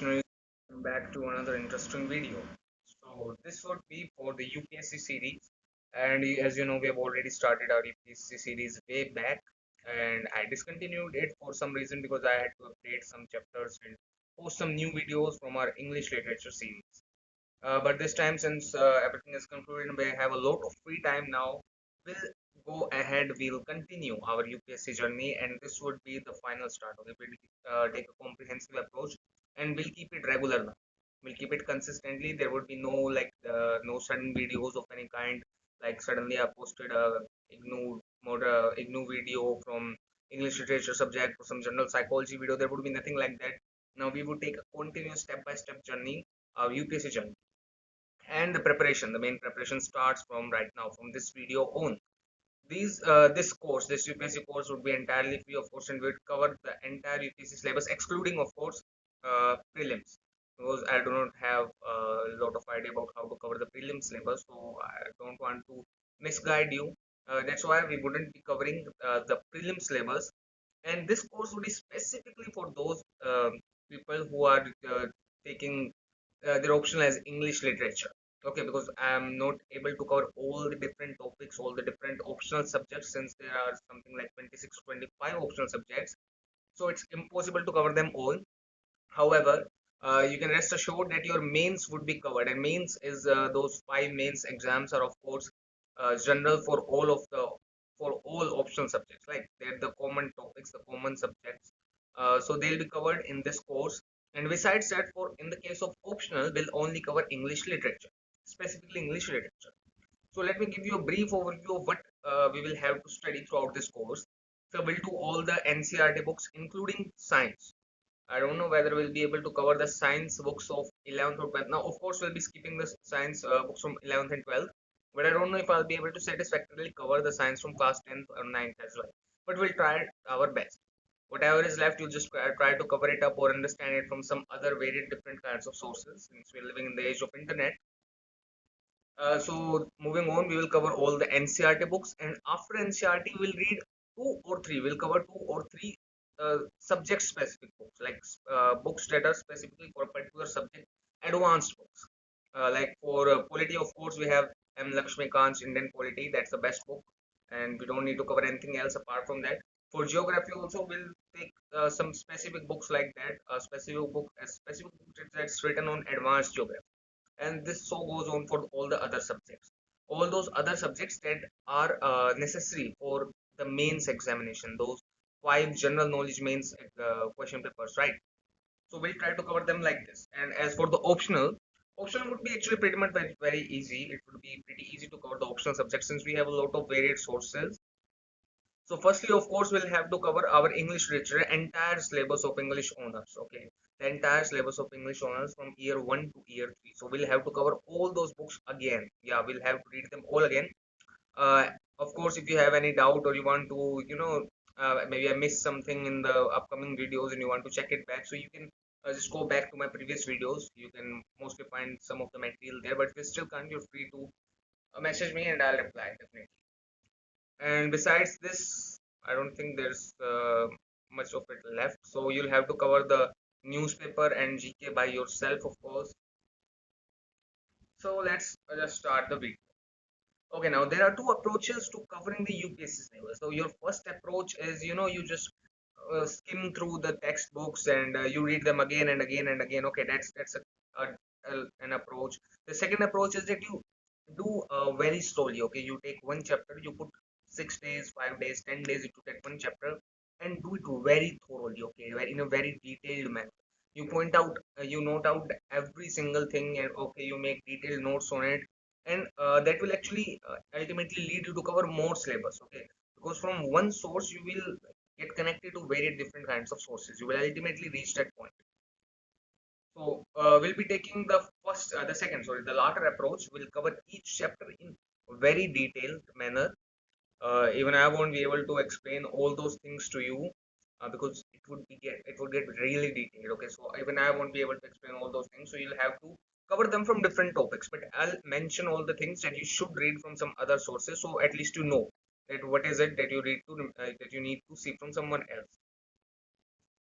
listeners, welcome back to another interesting video. So this would be for the UPSC series, and as you know, we have already started our UPSC series way back, and I discontinued it for some reason because I had to update some chapters and post some new videos from our English literature series. But this time, since everything is concluded and we have a lot of free time now, we'll go ahead, we'll continue our UPSC journey, and this would be the final start. Okay, we'll take a comprehensive approach and we'll keep it regular now. We'll keep it consistently. There would be no sudden videos of any kind. Like suddenly I posted a IGNOU video from English literature subject or some general psychology video. There would be nothing like that. Now we would take a continuous step-by-step journey, our UPSC journey, and the preparation. The main preparation starts from right now, from this video on. This UPSC course would be entirely free of course, and would cover the entire UPSC syllabus, excluding of course prelims, because I do not have a lot of idea about how to cover the prelims syllabus, so I don't want to misguide you. That's why we wouldn't be covering the prelims syllabus, and this course would be specifically for those people who are taking their optional as English literature. Okay, because I am not able to cover all the different topics, all the different optional subjects, since there are something like 26, 25 optional subjects. So it's impossible to cover them all. However, you can rest assured that your mains would be covered, and mains is those five mains exams are of course general for all optional subjects. Like they're the common topics, the common subjects. So they'll be covered in this course. And besides that, for in the case of optional, we'll only cover English literature, specifically English literature. So let me give you a brief overview of what we will have to study throughout this course. So we'll do all the NCERT books, including science. I don't know whether we'll be able to cover the science books of 11th or 12th. Now, of course, we'll be skipping the science books from 11th and 12th, but I don't know if I'll be able to satisfactorily cover the science from class 10th or 9th as well. But we'll try our best. Whatever is left, you'll just try to cover it up or understand it from some other varied different kinds of sources, since we're living in the age of internet. So moving on, we will cover all the NCERT books, and after NCERT, we'll read we'll cover two or three subject specific books, like books that are specifically for a particular subject, advanced books. Like for polity, of course, we have M. Lakshmikant's Indian Polity, that's the best book, and we don't need to cover anything else apart from that. For geography, also, we'll take some specific books like that, a specific book that's written on advanced geography, and this so goes on for all the other subjects, all those other subjects that are necessary for the mains examination, those five general knowledge mains question papers, right? So we'll try to cover them like this. And as for the optional would be actually pretty much very easy. It would be pretty easy to cover the optional subjects, since we have a lot of varied sources. So firstly, of course, we'll have to cover our English literature, entire syllabus of English honors. Okay, the entire syllabus of English honors from year 1 to year 3. So we'll have to cover all those books again. Yeah, we'll have to read them all again. Of course, if you have any doubt or you want to, maybe I missed something in the upcoming videos and you want to check it back, so you can just go back to my previous videos. You can mostly find some of the material there. But if you still can't, you're free to message me and I'll reply definitely. And besides this, I don't think there's much of it left. So you'll have to cover the newspaper and GK by yourself, of course. So let's just start the video. Okay, now there are two approaches to covering the UPSC syllabus. So your first approach is, you just skim through the textbooks and you read them again and again and again. Okay, that's an approach. The second approach is that you do very slowly. Okay, you take one chapter, you put 6 days, 5 days, 10 days into that one chapter, and do it very thoroughly. Okay, in a very detailed manner. You point out, you note out every single thing, and okay, you make detailed notes on it, and that will actually ultimately lead you to cover more syllabus. Okay, because from one source you will get connected to very different kinds of sources. You will ultimately reach that point. So we'll be taking the latter approach. Will cover each chapter in very detailed manner. Even I won't be able to explain all those things to you because it would get really detailed. Okay, so even I won't be able to explain all those things. So you'll have to cover them from different topics. But I'll mention all the things that you should read from some other sources, so at least you know that what is it that you read to that you need to see from someone else.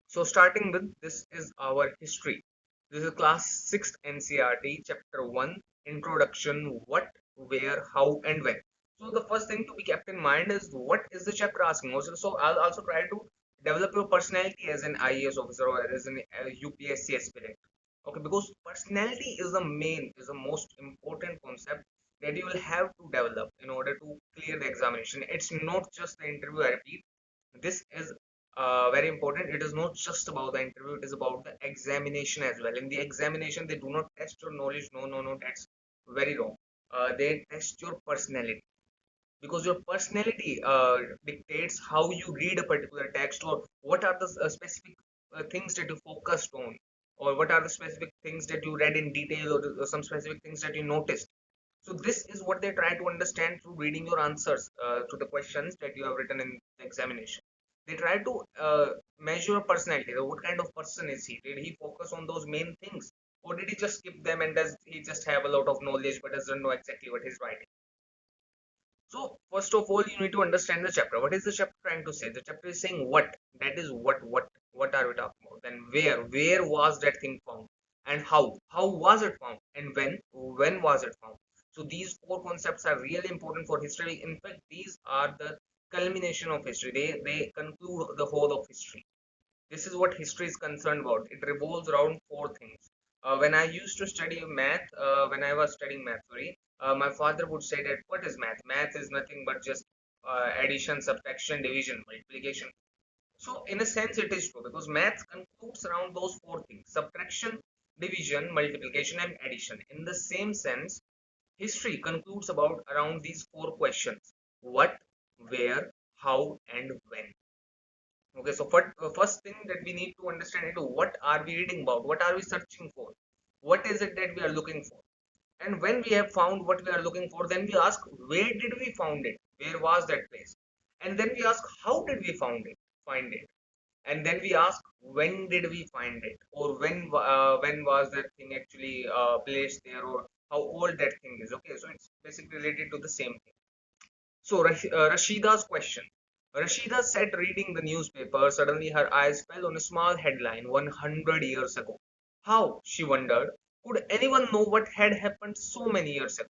So starting with this is our history. This is class 6th NCERT, chapter 1, introduction, what, where, how, and when. So the first thing to be kept in mind is what is the chapter asking. So I'll also try to develop your personality as an IAS officer or as an UPSC aspirant. Okay, because personality is the most important concept that you will have to develop in order to clear the examination. It's not just the interview, I repeat. This is very important. It is not just about the interview, it is about the examination as well. In the examination, they do not test your knowledge. No, no, no, that's very wrong. They test your personality, because your personality dictates how you read a particular text, or what are the specific things that you focused on, or what are the specific things that you read in detail, or some specific things that you noticed. So this is what they try to understand through reading your answers to the questions that you have written in the examination. They try to measure your personality. So what kind of person is he? Did he focus on those main things, or did he just skip them, and does he just have a lot of knowledge but doesn't know exactly what he's writing? So first of all, you need to understand the chapter. What is the chapter trying to say? The chapter is saying what. That is what are we talking about? Then where was that thing found? And how was it found? And when was it found? So these four concepts are really important for history. In fact, these are the culmination of history. They conclude the whole of history. This is what history is concerned about. It revolves around four things. When I used to study math, when I was studying math, sorry, my father would say that what is math? Math is nothing but just addition, subtraction, division, multiplication. So in a sense, it is true, because math concludes around those four things: subtraction, division, multiplication, and addition. In the same sense, history concludes about around these four questions: what, where, how, and when. Okay, so first thing that we need to understand is what are we reading about? What are we searching for? What is it that we are looking for? And when we have found what we are looking for, then we ask, where did we found it? Where was that place? And then we ask, how did we find it? And then we ask, when did we find it? Or when was that thing actually placed there, or how old that thing is? Okay, so it's basically related to the same thing. So Rashida's question. Rashida sat reading the newspaper. Suddenly her eyes fell on a small headline: 100 years ago. How, she wondered, could anyone know what had happened so many years ago?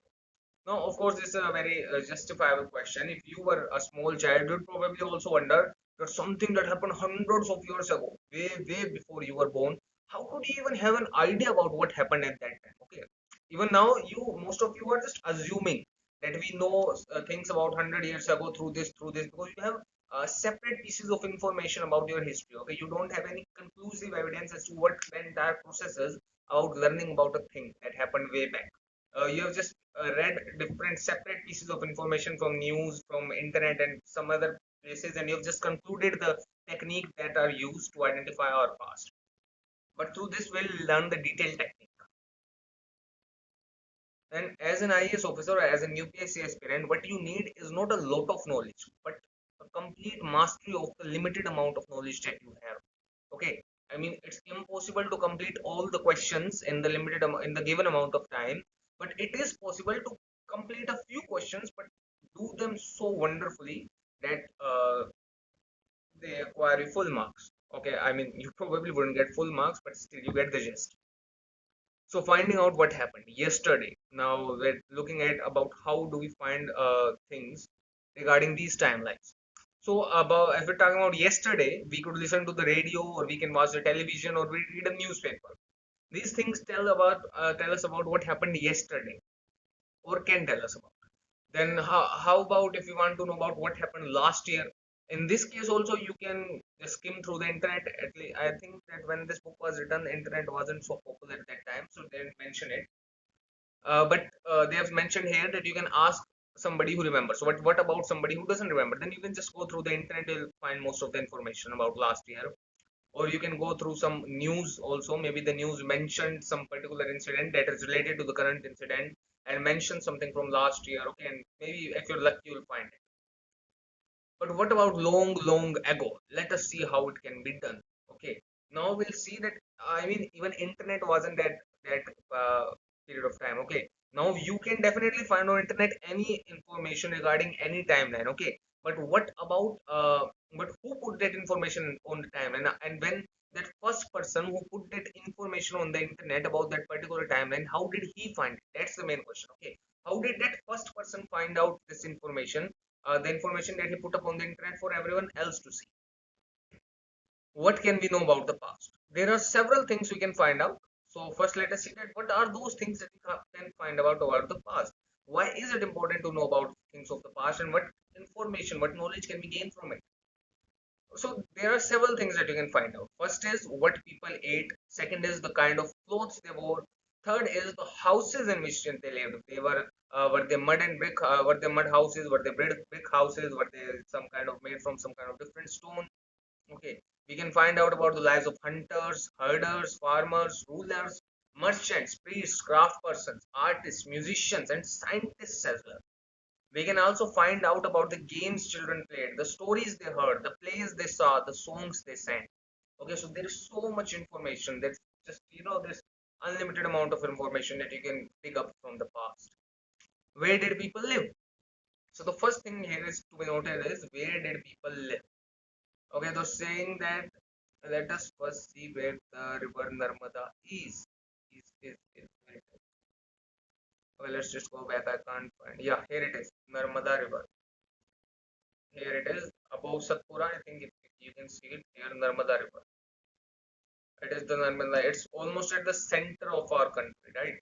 Now, of course, this is a very justifiable question. If you were a small child, you'd probably also wonder that something that happened hundreds of years ago, way before you were born. How could you even have an idea about what happened at that time? Okay, even now, most of you are just assuming that we know things about 100 years ago through this, because you have separate pieces of information about your history. Okay, you don't have any conclusive evidence as to what the entire process is about learning about a thing that happened way back. You have just read different separate pieces of information from news, from internet, and some other places, and you've just concluded the technique that are used to identify our past. But through this, we'll learn the detailed technique. And as an IAS officer or as an UPSC aspirant, what you need is not a lot of knowledge, but a complete mastery of the limited amount of knowledge that you have. Okay, I mean, it's impossible to complete all the questions in the in the given amount of time, but it is possible to complete a few questions, but do them so wonderfully that they acquire you full marks. Okay, I mean, you probably wouldn't get full marks, but still you get the gist. So finding out what happened yesterday. Now we're looking at about how do we find things regarding these timelines. So about if we're talking about yesterday, we could listen to the radio, or we can watch the television, or we read a newspaper. These things tell us about what happened yesterday, or can tell us about. Then how about if you want to know about what happened last year? In this case also you can just skim through the internet. At least I think that when this book was written, the internet wasn't so popular at that time, so they didn't mention it. But they have mentioned here that you can ask somebody who remembers. So what about somebody who doesn't remember? Then you can just go through the internet, you'll find most of the information about last year. Or you can go through some news also. Maybe the news mentioned some particular incident that is related to the current incident, and mention something from last year. Okay, and maybe if you're lucky, you'll find it. But what about long ago? Let us see how it can be done. Okay. Now we'll see that, I mean, even internet wasn't that period of time. Okay. Now you can definitely find on internet any information regarding any timeline. Okay. But what about but who put that information on the timeline, and when that first person who put that information on the internet about that particular timeline, how did he find it? That's the main question. Okay, how did that first person find out this information, the information that he put up on the internet for everyone else to see? What can we know about the past? There are several things we can find out. So first, let us see that what are those things that we can find about the past. Why is it important to know about things of the past, and what information, what knowledge can we gain from it? So there are several things that you can find out. First is what people ate. Second is the kind of clothes they wore. Third is the houses in which they lived. They were they mud and brick? Were they mud houses? Were they brick houses? Were they some kind of made from some kind of different stone? Okay, we can find out about the lives of hunters, herders, farmers, rulers, merchants, priests, craft persons, artists, musicians, and scientists as well. We can also find out about the games children played, the stories they heard, the plays they saw, the songs they sang. Okay, so there is so much information. There's just, there's unlimited amount of information that you can pick up from the past. Where did people live? So the first thing here is to be noted is where did people live? Okay, they're saying that let us first see where the river Narmada is. Where it is. Okay, let's just go back. I can't find. Yeah, here it is. Narmada River. Here it is above Satpura. I think if you can see it here, Narmada River. It is the Narmada. It's almost at the center of our country, right?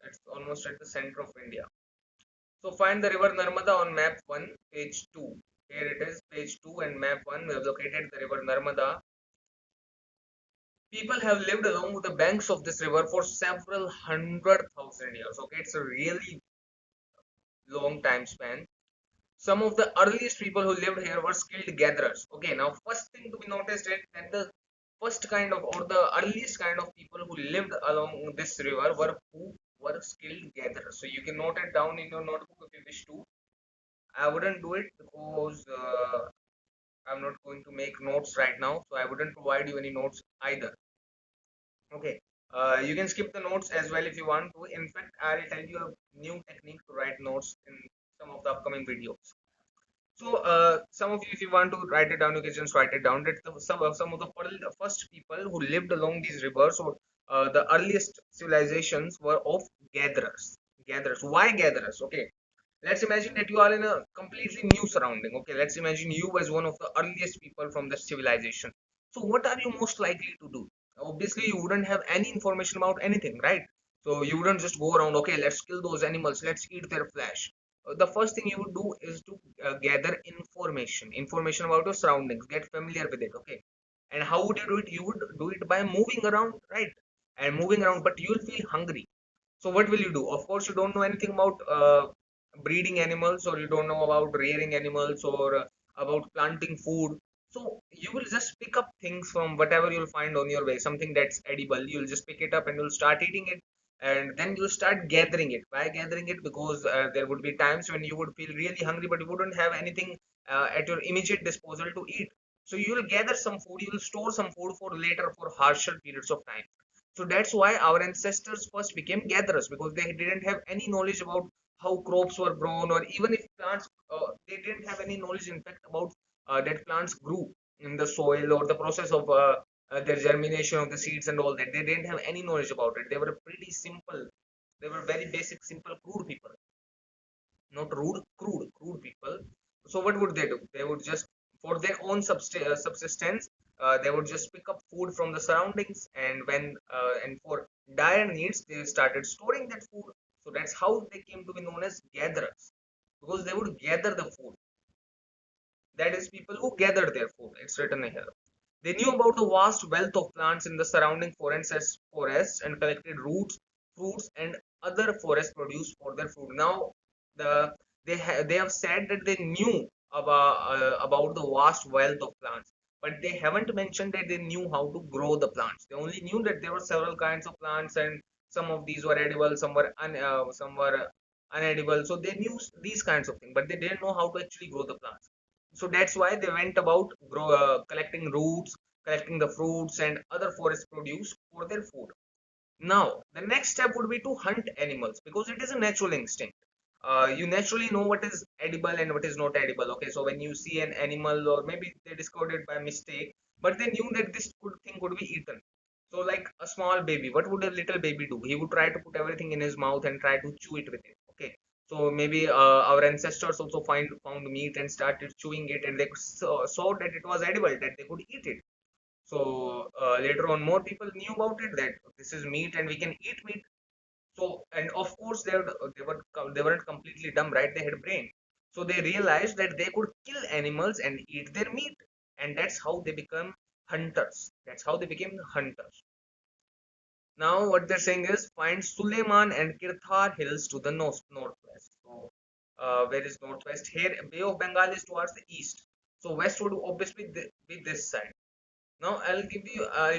It's almost at the center of India. So find the river Narmada on map 1, page 2. Here it is, page 2 and map 1. We have located the river Narmada. People have lived along the banks of this river for several hundred thousand years. Okay, it's a really long time span. Some of the earliest people who lived here were skilled gatherers. Okay, now first thing to be noticed is that the first kind of or the earliest kind of people who lived along this river were skilled gatherers. So you can note it down in your notebook if you wish to. I wouldn't do it because I'm not going to make notes right now, so I wouldn't provide you any notes either. Okay. You can skip the notes as well if you want to. In fact, I'll tell you a new technique to write notes in some of the upcoming videos. So, some of you, if you want to write it down, you can just write it down. That some of the first people who lived along these rivers, or the earliest civilizations, were of gatherers. Gatherers. Why gatherers? Okay. Let's imagine that you are in a completely new surrounding. Okay. Let's imagine you as one of the earliest people from the civilization. So, what are you most likely to do? Obviously, you wouldn't have any information about anything, right? So, you wouldn't just go around, okay, let's kill those animals, let's eat their flesh. The first thing you would do is to gather information about your surroundings, get familiar with it. Okay, and how would you do it? You would do it by moving around, right? And moving around, but you'll feel hungry. So what will you do? Of course, you don't know anything about breeding animals, or you don't know about rearing animals, or about planting food. So you will just pick up things from whatever you'll find on your way, something that's edible. You'll just pick it up and you'll start eating it, and then you'll start gathering it. Why gathering it? Because there would be times when you would feel really hungry, but you wouldn't have anything at your immediate disposal to eat. So you will gather some food. You will store some food for later, for harsher periods of time. So that's why our ancestors first became gatherers, because they didn't have any knowledge about how crops were grown, or even if plants, they didn't have any knowledge, in fact, about that plants grew in the soil, or the process of their germination of the seeds and all that. They didn't have any knowledge about it. They were pretty simple. They were very basic, simple, crude people. Not rude, crude people. So what would they do? They would just, for their own subsistence, they would just pick up food from the surroundings, and and for dire needs, they started storing that food. So that's how they came to be known as gatherers, because they would gather the food. That is, people who gathered their food. It's written here. They knew about the vast wealth of plants in the surrounding forests and collected roots, fruits, and other forest produce for their food. Now, they have said that they knew about the vast wealth of plants, but they haven't mentioned that they knew how to grow the plants. They only knew that there were several kinds of plants, and some of these were edible, some were unedible. So they knew these kinds of things, but they didn't know how to actually grow the plants. So that's why they went about collecting roots, collecting the fruits and other forest produce for their food. Now, the next step would be to hunt animals, because it is a natural instinct. You naturally know what is edible and what is not edible. Okay, so when you see an animal, or maybe they discovered it by mistake, but they knew that this good thing could be eaten. So like a small baby, what would a little baby do? He would try to put everything in his mouth and try to chew it with it. Okay, so maybe our ancestors also found meat and started chewing it, and they saw that it was edible, that they could eat it. So later on, more people knew about it, that this is meat and we can eat meat. So, and of course, they weren't completely dumb, right? They had brain. So they realized that they could kill animals and eat their meat, and that's how they become hunters. That's how they became hunters. Now, what they're saying is find Suleiman and Kirthar hills to the northwest. So, where is northwest? Here, Bay of Bengal is towards the east. So, west would obviously be this side. Now I'll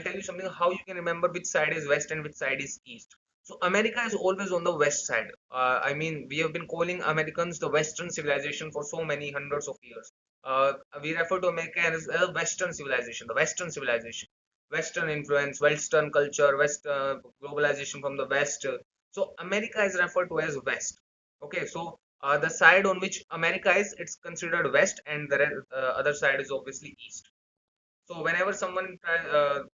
tell you something how you can remember which side is west and which side is east. So America is always on the west side. I mean, we have been calling Americans the Western civilization for so many hundreds of years. We refer to America as a Western civilization, the Western civilization, Western influence, Western culture, West globalization from the West. So America is referred to as West. Okay, so the side on which America is, it's considered West, and the other side is obviously East. So whenever someone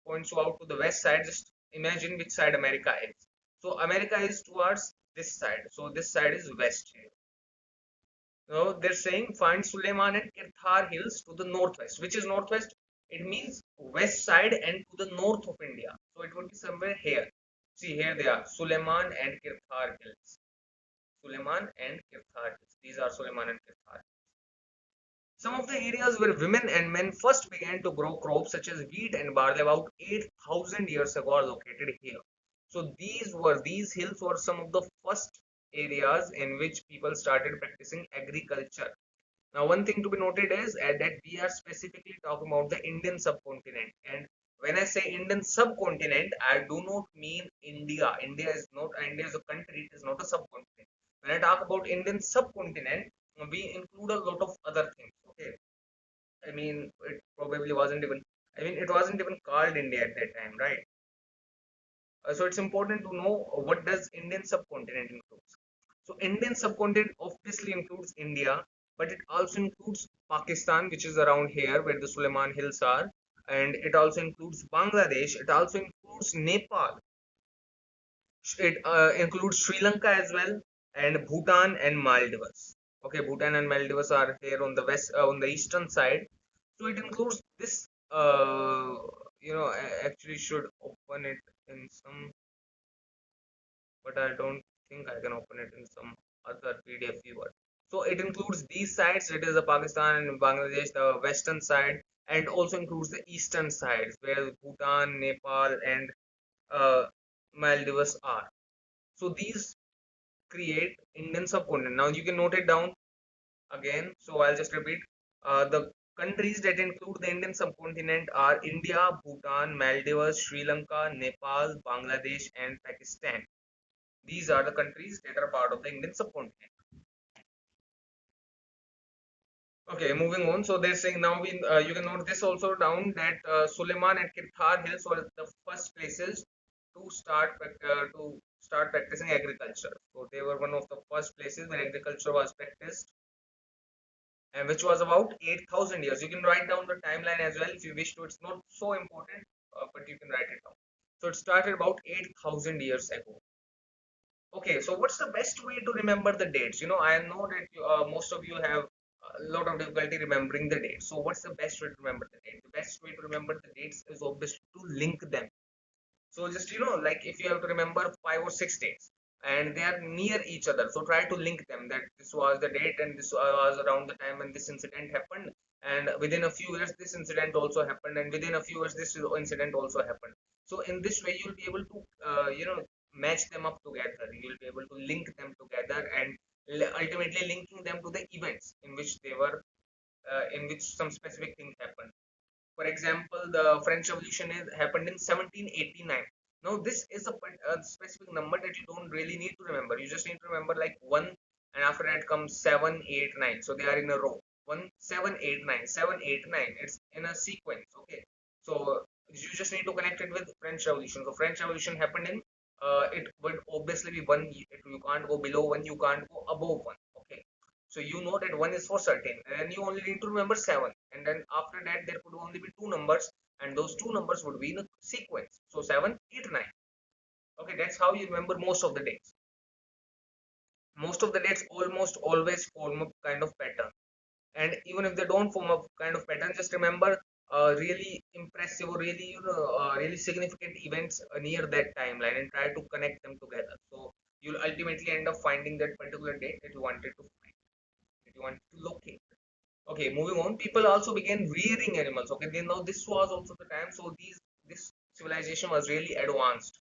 points you out to the west side, just imagine which side America is. So America is towards this side. So this side is west here. So they're saying find Suleiman and Kirthar hills to the northwest. Which is northwest? It means west side and to the north of India. So it would be somewhere here. See, here they are, Suleiman and Kirthar hills. Suleiman and Kirthar hills. These are Suleiman and Kirthar. Some of the areas where women and men first began to grow crops such as wheat and barley about 8,000 years ago are located here. So these hills were some of the first areas in which people started practicing agriculture. Now, one thing to be noted is that we are specifically talking about the Indian subcontinent. And when I say Indian subcontinent, I do not mean India. India is a country, it is not a subcontinent. When I talk about Indian subcontinent, we include a lot of other things. Okay. I mean, it probably wasn't even, I mean, it wasn't even called India at that time, right? So it's important to know what does Indian subcontinent includes. So Indian subcontinent obviously includes India, but it also includes Pakistan, which is around here where the Suleiman Hills are, and it also includes Bangladesh. It also includes Nepal. It includes Sri Lanka as well, and Bhutan and Maldives. Okay, Bhutan and Maldives are here on the west, on the eastern side. So it includes this. I actually should open it in some, but I don't think I can open it in some other PDF viewer. So it includes these sides. It is the Pakistan and Bangladesh, the western side, and also includes the eastern sides where Bhutan, Nepal, and uh, Maldives are. So these create Indian subcontinent. Now you can note it down again. So I'll just repeat. The countries that include the Indian subcontinent are India, Bhutan, Maldives, Sri Lanka, Nepal, Bangladesh, and Pakistan. These are the countries that are part of the Indian subcontinent. Okay, moving on. So they're saying now you can note this also down that Suleiman and Kirthar Hills were the first places to start practicing agriculture. So they were one of the first places where agriculture was practiced, and which was about 8,000 years. You can write down the timeline as well if you wish to. It's not so important, but you can write it down. So it started about 8,000 years ago. Okay, so what's the best way to remember the dates? I know that most of you have a lot of difficulty remembering the dates. So what's the best way to remember the date? The best way to remember the dates is obviously to link them. So just like if you have to remember 5 or 6 dates and they are near each other, so try to link them that this was the date and this was around the time when this incident happened, and within a few years this incident also happened, and within a few years this incident also happened. So in this way you'll be able to match them up together. You'll be able to link them together and ultimately linking them to the events in which they were in which some specific thing happened. For example, the French Revolution happened in 1789. Now, this is a specific number that you don't really need to remember. You just need to remember like one, and after that comes 7, 8, 9. So they are in a row. 1, 7, 8, 9, 7, 8, 9. It's in a sequence. Okay. So you just need to connect it with French Revolution. So French Revolution happened in. It would obviously be one. You can't go below one. You can't go above one. Okay. So you know that one is for certain, and you only need to remember seven. And then after that, there could only be two numbers, and those two numbers would be in a sequence. So 7, 8, 9. Okay, that's how you remember most of the dates. Most of the dates almost always form a kind of pattern, and even if they don't form a kind of pattern, just remember really impressive or really really significant events near that timeline and try to connect them together. So you'll ultimately end up finding that particular date that you wanted to find, that you wanted to locate. Okay, moving on. People also began rearing animals. Okay, they know this was also the time. So this civilization was really advanced.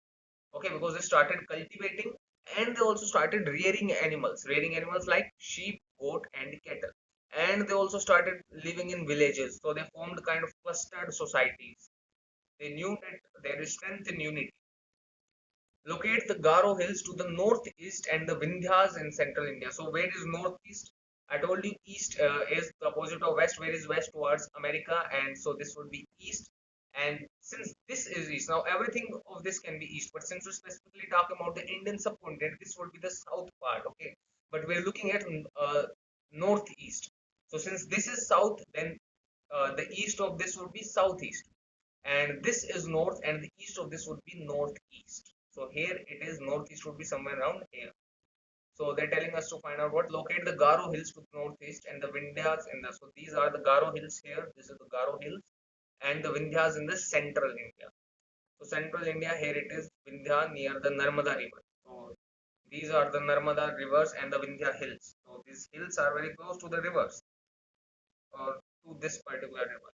Okay, because they started cultivating and they also started rearing animals like sheep, goat, and cattle. And they also started living in villages. So they formed kind of clustered societies. They knew that there is strength in unity. Locate the Garo Hills to the northeast and the Vindhyas in central India. So where is northeast? I told you east is the opposite of west. Where is west? Towards America, and so this would be east. And since this is east, now everything of this can be east. But since we're specifically talking about the Indian subcontinent, this would be the south part. Okay, but we're looking at northeast. So since this is south, then the east of this would be southeast, and this is north, and the east of this would be northeast. So here it is, northeast would be somewhere around here. So they're telling us to find out what. Locate the Garo hills to the northeast and the Vindhyas in the, so these are the Garo hills here, this is the Garo hills, and the Vindhyas in the central India. So central India, here it is Vindhya near the Narmada river. So these are the Narmada rivers and the Vindhya hills. So these hills are very close to the rivers, or to this particular river.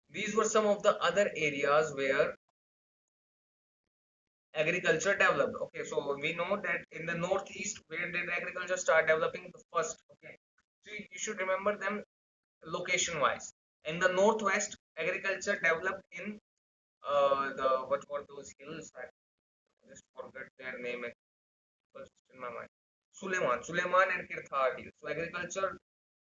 These were some of the other areas where agriculture developed. Okay, so we know that in the northeast, where did agriculture start developing the first? Okay, so you should remember them location wise. In the northwest, agriculture developed in the, what were those hills? I just forgot their name. It was just in my mind. Suleiman and Kirthar hills. So agriculture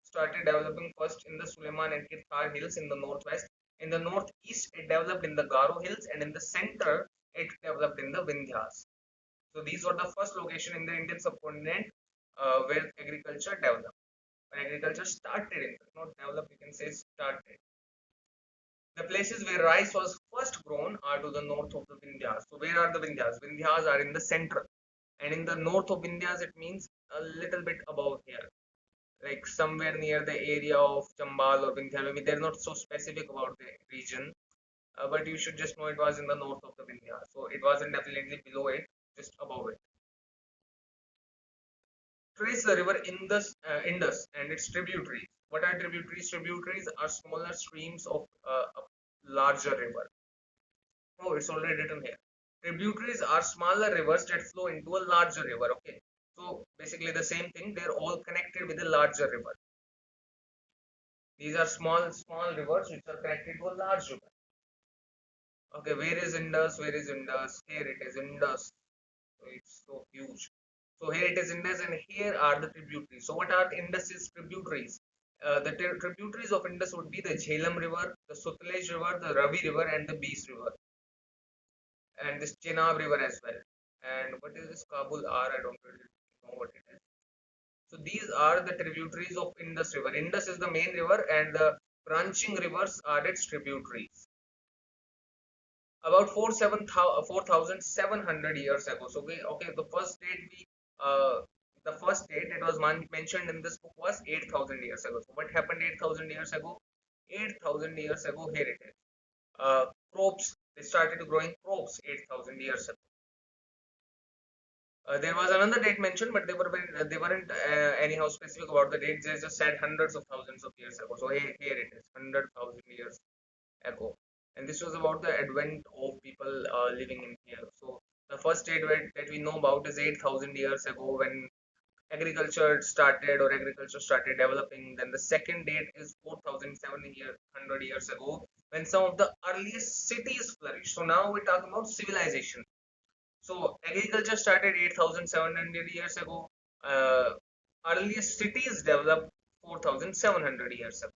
started developing first in the Suleiman and Kirthar hills in the northwest. In the northeast, it developed in the Garo hills, and in the center, it developed in the Vindhyas. So these were the first location in the Indian subcontinent where agriculture developed. When agriculture started, in not developed, you can say started. The places where rice was first grown are to the north of the Vindhyas. So where are the Vindhyas? Vindhyas are in the central, and in the north of Vindhyas, it means a little bit above here, like somewhere near the area of Chambal or Vindhya. Maybe they're not so specific about the region, but you should just know it was in the north of the Vindhya. So it wasn't definitely below it, just above it. Trace the river Indus and its tributaries. What are tributaries? Tributaries are smaller streams of a larger river. Oh, it's already written here. Tributaries are smaller rivers that flow into a larger river. Okay, so basically the same thing. They're all connected with a larger river. These are small rivers which are connected to a large river. Okay, where is Indus? Where is Indus? Here it is, Indus. So it's so huge. So here it is Indus, and here are the tributaries. So what are Indus's tributaries? The tributaries of Indus would be the Jhelum River, the Sutlej River, the Ravi River, and the Beas River, and this Chenab River as well. And what is this Kabul R? I don't really know what it is. So these are the tributaries of Indus River. Indus is the main river, and the branching rivers are its tributaries. About 4,700 years ago. So okay, the first date that was mentioned in this book was 8,000 years ago. So what happened 8,000 years ago? 8,000 years ago, here it is. Crops, they started growing crops 8,000 years ago. There was another date mentioned, but they weren't anyhow specific about the dates. They just said hundreds of thousands of years ago. So here it is, 100,000 years ago, and this was about the advent of people living in here. So the first date that we know about is 8,000 years ago, when agriculture started, or agriculture started developing. Then the second date is 4,700 years ago, when some of the earliest cities flourished. So now we're talking about civilization. So agriculture started 8,700 years ago. Earliest cities developed 4,700 years ago,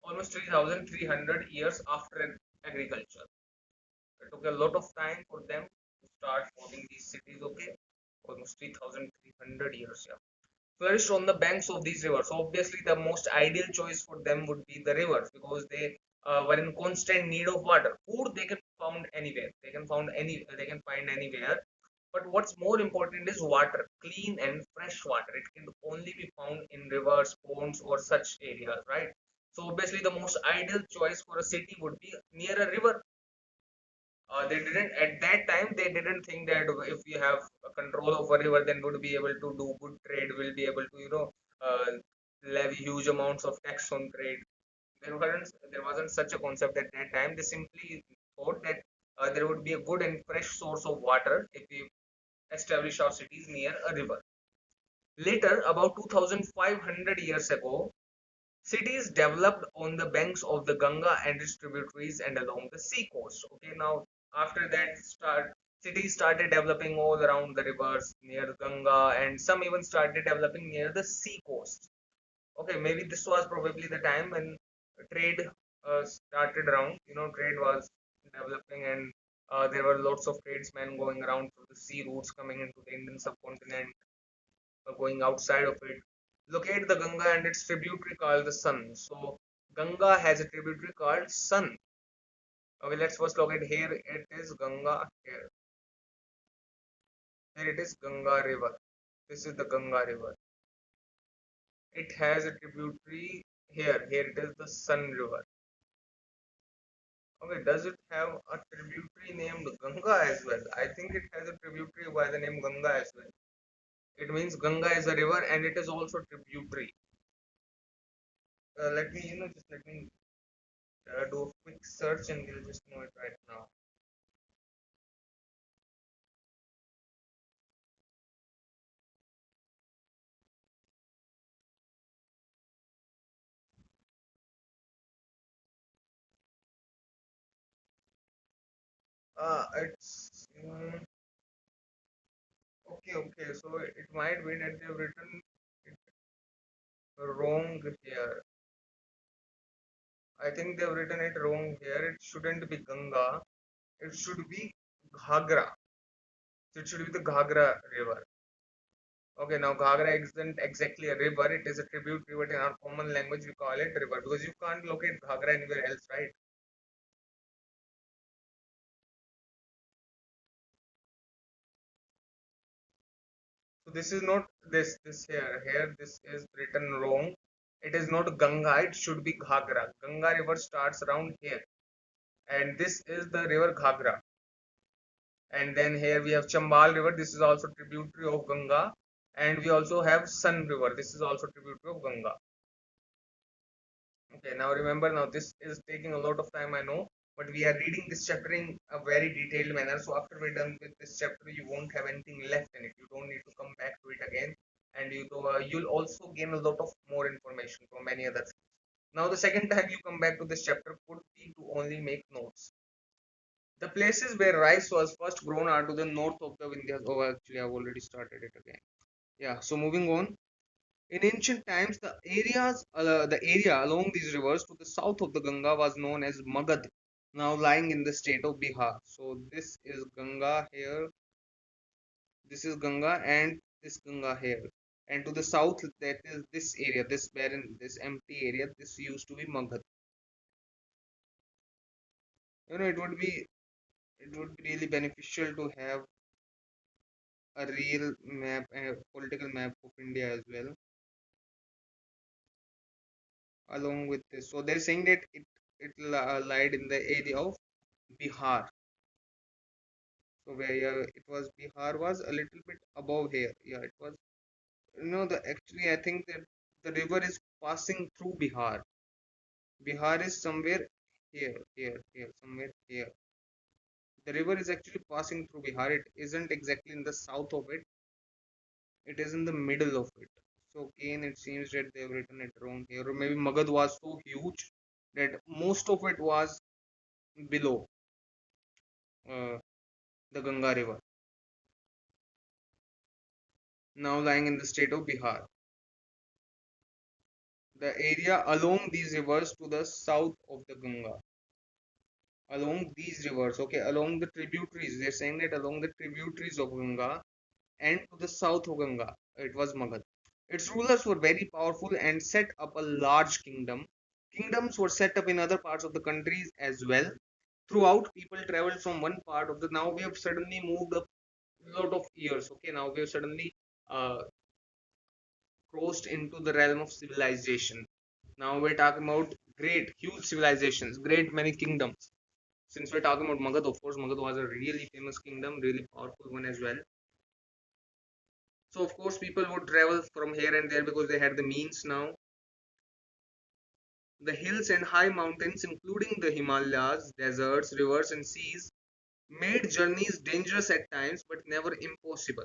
almost 3,300 years after agriculture. It took a lot of time for them to start forming these cities. Okay, almost 3,300 years. Yeah. flourished on the banks of these rivers. So obviously, the most ideal choice for them would be the rivers because they were in constant need of water. Food they can found anywhere. They can find anywhere. But what's more important is water, clean and fresh water. It can only be found in rivers, ponds, or such areas, right? So obviously, the most ideal choice for a city would be near a river. They didn't at that time. They didn't think that if we have a control over river, then would be able to do good trade. Will be able to uh, levy huge amounts of tax on trade. There wasn't such a concept at that time. They simply thought that there would be a good and fresh source of water if we establish our cities near a river. Later, about 2,500 years ago, cities developed on the banks of the Ganga and its tributaries and along the sea coast. Okay, now after that, cities started developing all around the rivers near Ganga, and some even started developing near the sea coast. Okay, maybe this was probably the time when trade started around. Trade was developing, and there were lots of tradesmen going around through the sea routes coming into the Indian subcontinent, going outside of it. Locate the Ganga and its tributary called the Sun. So Ganga has a tributary called Sun. Okay, let's first locate here. It is Ganga here. Here it is Ganga River. This is the Ganga River. It has a tributary here. Here it is the Sun River. Okay, does it have a tributary named Ganga as well? I think it has a tributary by the name Ganga as well. It means Ganga is a river and it is also tributary. Just let me do a quick search and we'll just know it right now. It's okay. Okay, so it might be that they've written it wrong here. I think they've written it wrong here. It shouldn't be Ganga. It should be Ghagra. So it should be the Ghagra River. Okay, now Ghagra isn't exactly a river. It is a tributary, but in our common language we call it river because you can't locate Ghagra anywhere else, right? So this is not this here. Here this is written wrong. It is not Ganga. It should be Ghagra. Ganga river starts around here, and this is the river Ghagra. And then here we have Chambal river. This is also tributary of Ganga, and we also have Sun river. This is also tributary of Ganga. Okay, now remember, now this is taking a lot of time, I know, but we are reading this chapter in a very detailed manner. So after we're done with this chapter, you won't have anything left in it. You don't need to come back to it again, and you'll also gain a lot of more information from many other things. Now the second time you come back to this chapter could be to only make notes. The places where rice was first grown are to the north of the Vindhyas. Oh, actually, I've already started it again. Yeah. So moving on. In ancient times, the area along these rivers to the south of the Ganga was known as Magad, now lying in the state of Bihar. So this is Ganga here, this is Ganga, and this Ganga here. And to the south, that is this area, this barren, this empty area. This used to be Magad. It would be really beneficial to have a real map, a political map of India as well, along with this. So they're saying that it lied in the area of Bihar. So where, yeah, it was Bihar was a little bit above here. Yeah, it was. The actually I think that the river is passing through Bihar. Bihar is somewhere here, somewhere here. The river is actually passing through Bihar. It isn't exactly in the south of it. It is in the middle of it. So again, it seems that they've written it wrong here. Or maybe Magad was so huge that most of it was below uh, the Ganga river, now lying in the state of Bihar. The area along these rivers to the south of the Ganga. Along these rivers, okay, along the tributaries. They're saying that along the tributaries of Ganga and to the south of Ganga, it was Magad. Its rulers were very powerful and set up a large kingdom. Kingdoms were set up in other parts of the countries as well. Throughout, people traveled from one part of the. Now we have suddenly moved a lot of years. Okay, now we have suddenly uh, crossed into the realm of civilization. Now we're talking about great, huge civilizations, great many kingdoms. Since we're talking about Magad, of course, Magad was a really famous kingdom, really powerful one as well. So, of course, people would travel from here and there because they had the means now. The hills and high mountains, including the Himalayas, deserts, rivers, and seas, made journeys dangerous at times but never impossible.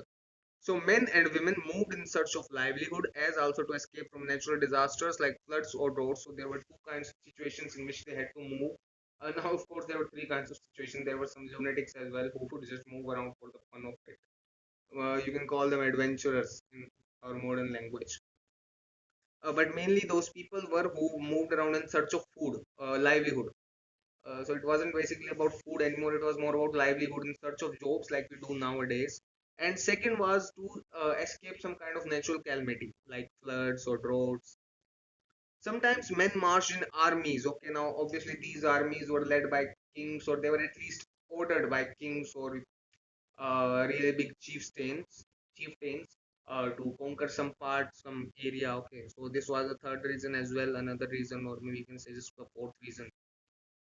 So, men and women moved in search of livelihood as also to escape from natural disasters like floods or droughts. So, there were two kinds of situations in which they had to move. Now, of course, there were three kinds of situations. There were some lunatics as well who would just move around for the fun of it. You can call them adventurers in our modern language. But mainly those people were who moved around in search of food, livelihood. So it wasn't basically about food anymore. It was more about livelihood in search of jobs like we do nowadays. And second was to escape some kind of natural calamity like floods or droughts. Sometimes men marched in armies. Okay, now obviously these armies were led by kings or they were at least ordered by kings or really big chieftains to conquer some part, some area. Okay, so this was the third reason as well. Another reason, or maybe you can say just the fourth reason.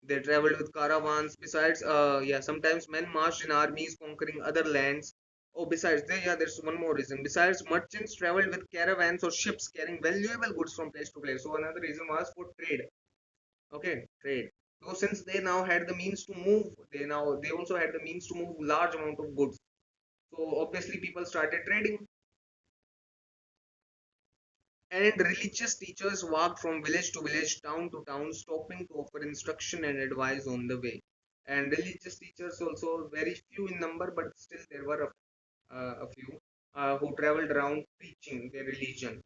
They traveled with caravans. Besides, yeah, sometimes men marched in armies conquering other lands. Oh, besides, there's one more reason. Besides, merchants traveled with caravans or ships carrying valuable goods from place to place. So another reason was for trade. Okay, trade. So since they now had the means to move, they also had the means to move large amount of goods. So obviously people started trading, and religious teachers walked from village to village, town to town, stopping to offer instruction and advice on the way. And religious teachers also very few in number, but still there were a few who traveled around preaching their religion.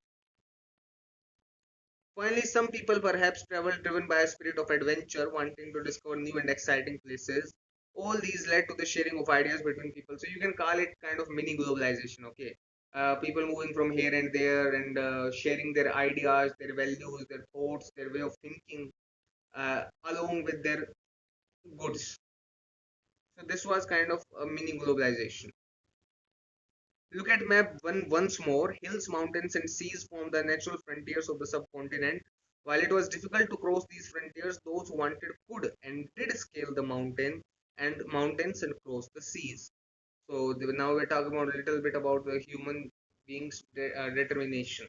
Finally, some people perhaps travel driven by a spirit of adventure, wanting to discover new and exciting places. All these led to the sharing of ideas between people. So you can call it kind of mini globalization, okay? People moving from here and there and sharing their ideas, their values, their thoughts, their way of thinking, along with their goods. So this was kind of a mini globalization. Look at map one once more. Hills, mountains, and seas form the natural frontiers of the subcontinent. While it was difficult to cross these frontiers, those who wanted could and did scale the mountains and cross the seas. So now we're talking about a little bit about the human beings' determination.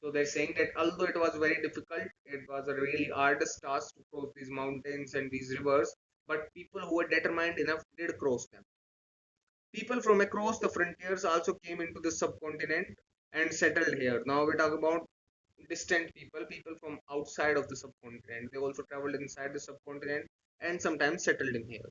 So they're saying that although it was very difficult, it was a really arduous task to cross these mountains and these rivers, but people who were determined enough did cross them. People from across the frontiers also came into the subcontinent and settled here. Now we talk about distant people, people from outside of the subcontinent. They also traveled inside the subcontinent and sometimes settled in here.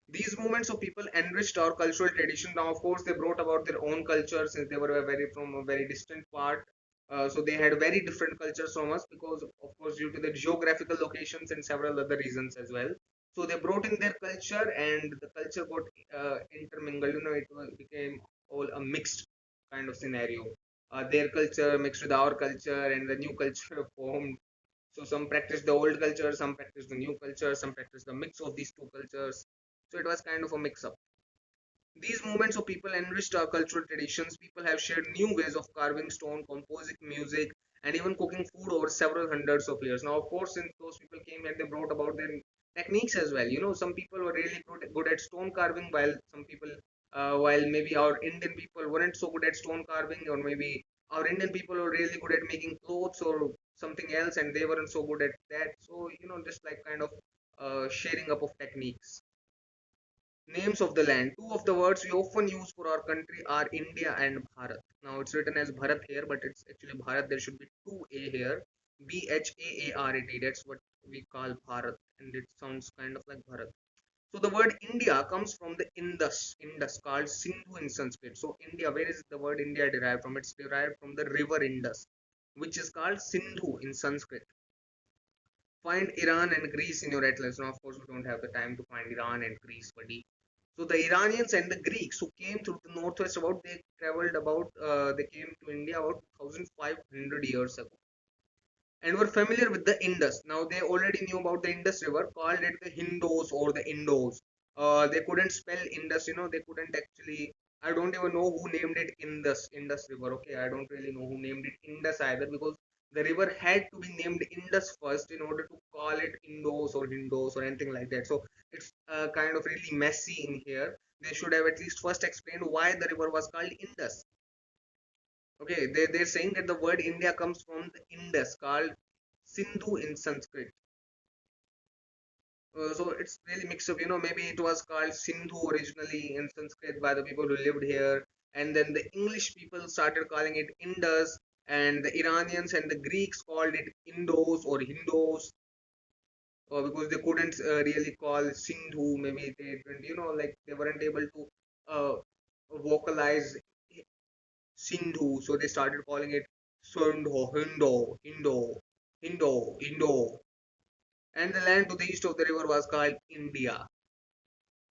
These movements of people enriched our cultural tradition. Now, of course, they brought about their own culture since they were from a very distant part. So they had very different cultures from us because, of course, due to the geographical locations and several other reasons as well. So they brought in their culture, and the culture got intermingled. It became all a mixed kind of scenario. Their culture mixed with our culture, and the new culture formed. So some practice the old culture, some practice the new culture, some practice the mix of these two cultures. So it was kind of a mix up. These movements of people enriched our cultural traditions. People have shared new ways of carving stone, composing music, and even cooking food over several hundreds of years. Now, of course, since those people came here, they brought about their techniques as well. Some people were really good at stone carving, while some people, while maybe our Indian people weren't so good at stone carving, or maybe our Indian people were really good at making clothes or something else, and they weren't so good at that. So, just like kind of sharing up of techniques. Names of the land. Two of the words we often use for our country are India and Bharat. Now it's written as Bharat here, but it's actually Bharat. There should be two A here. Bhaarat. That's what we call Bharat, and it sounds kind of like Bharat. So the word India comes from the Indus called Sindhu in Sanskrit. So India, where is the word India derived from? It's derived from the river Indus, which is called Sindhu in Sanskrit. Find Iran and Greece in your atlas. Now, of course, we don't have the time to find Iran and Greece, buddy. So the Iranians and the Greeks who came through the northwest about they traveled about they came to India about 1500 years ago and were familiar with the Indus. Now they already knew about the Indus River, called it the Hindos or the Indos. They couldn't spell Indus, they couldn't actually. I don't even know who named it Indus River. Okay, I don't really know who named it Indus either because the river had to be named Indus first in order to call it Indos or Hindos or anything like that. So it's kind of really messy in here. They should have at least first explained why the river was called Indus. Okay, they're saying that the word India comes from the Indus, called Sindhu in Sanskrit. So it's really mixed up. Maybe it was called Sindhu originally in Sanskrit by the people who lived here, and then the English people started calling it Indus, and the Iranians and the Greeks called it Indos or Hindos, because they couldn't really call Sindhu. Maybe they didn't, like they weren't able to vocalize Sindhu, so they started calling it Sundho, Indo. And the land to the east of the river was called India.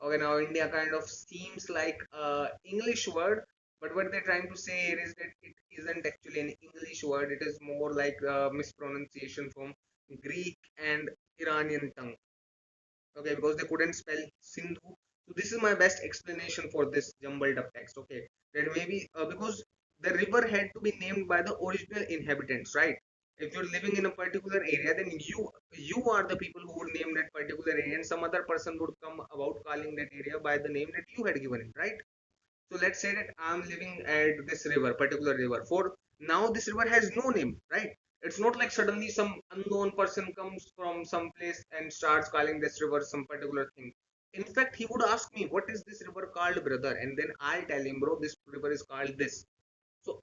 Okay, now India kind of seems like a English word, but what they're trying to say here is that it isn't actually an English word. It is more like a mispronunciation from Greek and Iranian tongue. Okay, because they couldn't spell Sindhu. So this is my best explanation for this jumbled up text. Okay, that maybe because the river had to be named by the original inhabitants, right? If you're living in a particular area, then you are the people who would name that particular area, and some other person would come about calling that area by the name that you had given it, right? So let's say that I'm living at this river, particular river. For now, this river has no name, right? It's not like suddenly some unknown person comes from some place and starts calling this river some particular thing. In fact, he would ask me, "What is this river called, brother?" And then I'll tell him, "Bro, this river is called this." So,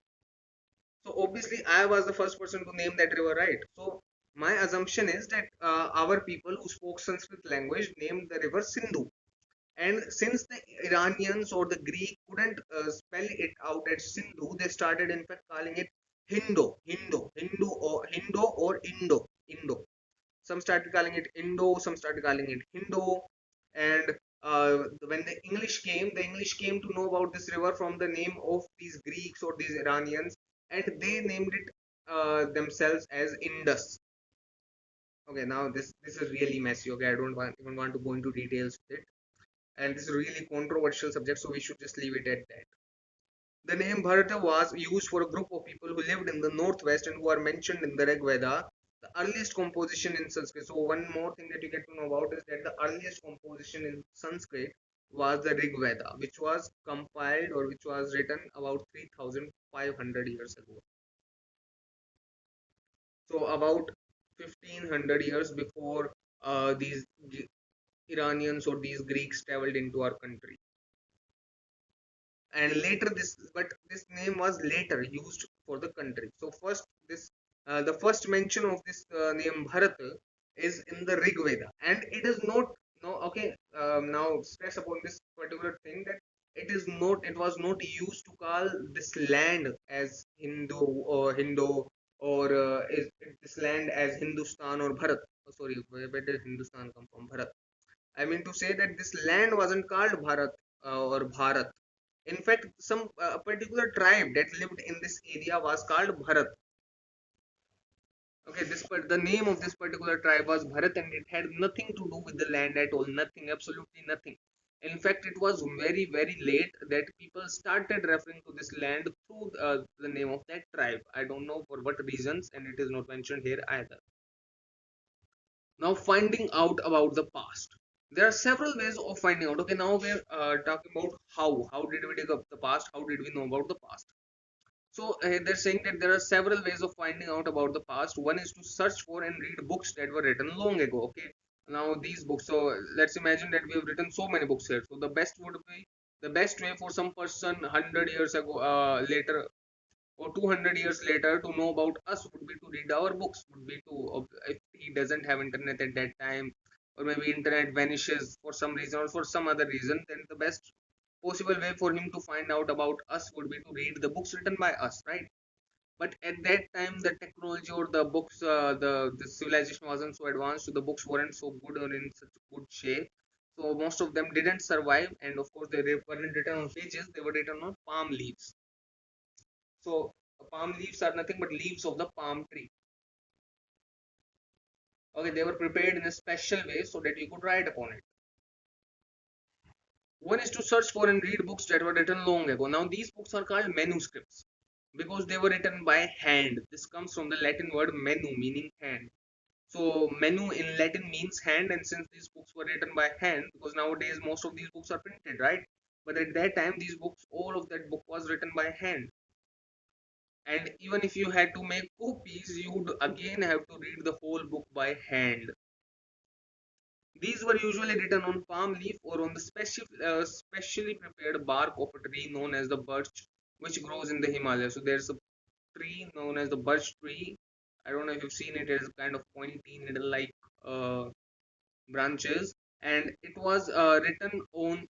so obviously, I was the first person to name that river, right? So my assumption is that our people who spoke Sanskrit language named the river Sindhu, and since the Iranians or the Greek couldn't spell it out as Sindhu, they started in fact calling it Hindu or Indo. Some started calling it Indo, some started calling it Hindu. And when the English came to know about this river from the name of these Greeks or these Iranians, and they named it themselves as Indus. Okay, now this is really messy. Okay, I don't even want to go into details with it, and this is a really controversial subject, so we should just leave it at that. The name Bharata was used for a group of people who lived in the northwest and who are mentioned in the Rig Veda, the earliest composition in Sanskrit. So one more thing that you get to know about is that the earliest composition in Sanskrit was the Rig Veda, which was compiled or which was written about 3,500 years ago. So about 1500 years before these Iranians or these Greeks traveled into our country. And later this name was later used for the country. So first this the first mention of this name Bharat is in the Rig Veda, and it is not no okay now stress upon this particular thing that it was not used to call this land as Hindu or Hindu or this land as Hindustan or Bharat. Oh, sorry, where did Hindustan come from? Bharat. I mean to say that this land wasn't called Bharat or Bharat. In fact, some particular tribe that lived in this area was called Bharat. Okay, the name of this particular tribe was Bharat, and it had nothing to do with the land at all. Nothing, absolutely nothing. In fact, it was very very late that people started referring to this land through the name of that tribe. I don't know for what reasons, and it is not mentioned here either. Now, finding out about the past. There are several ways of finding out. Okay, now we're talking about how. How did we dig up the past? How did we know about the past? So they're saying that there are several ways of finding out about the past. One is to search for and read books that were written long ago. Okay, now these books. So let's imagine that we have written so many books here. So the best way for some person 100 years ago, later or 200 years later to know about us would be to read our books. Would be to if he doesn't have internet at that time, or maybe internet vanishes for some reason or for some other reason, then the best possible way for him to find out about us would be to read the books written by us, right? But at that time the technology or the books the civilization wasn't so advanced, so the books weren't so good or in such good shape. So most of them didn't survive, and of course they weren't written on pages, they were written on palm leaves. So palm leaves are nothing but leaves of the palm tree. Okay, they were prepared in a special way so that you could write upon it. One is to search for and read books that were written long ago. Now these books are called manuscripts because they were written by hand. This comes from the Latin word manu, meaning hand. So manu in Latin means hand, and since these books were written by hand, because nowadays most of these books are printed, right? But at that time, these books, all of that book was written by hand. And even if you had to make copies, you would again have to read the whole book by hand. These were usually written on palm leaf or on the specially prepared bark of a tree known as the birch, which grows in the Himalayas. So there's a tree known as the birch tree. I don't know if you've seen it. It is kind of pointy, needle-like branches, and it was written on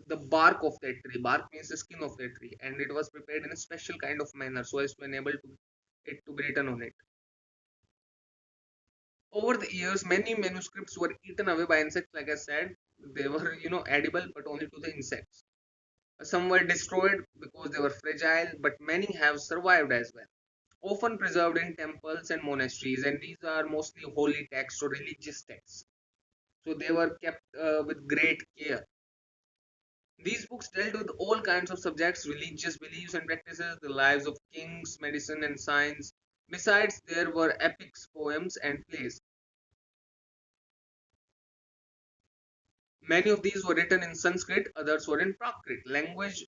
the bark of that tree. Bark means the skin of that tree, and it was prepared in a special kind of manner so as to enable it to be written on it. Over the years, many manuscripts were eaten away by insects. Like I said, they were edible, but only to the insects. Some were destroyed because they were fragile, but many have survived as well. Often preserved in temples and monasteries, and these are mostly holy texts or religious texts. So they were kept with great care. These books dealt with all kinds of subjects, religious beliefs and practices, the lives of kings, medicine, and science. Besides, there were epics, poems, and plays. Many of these were written in Sanskrit, others were in Prakrit, languages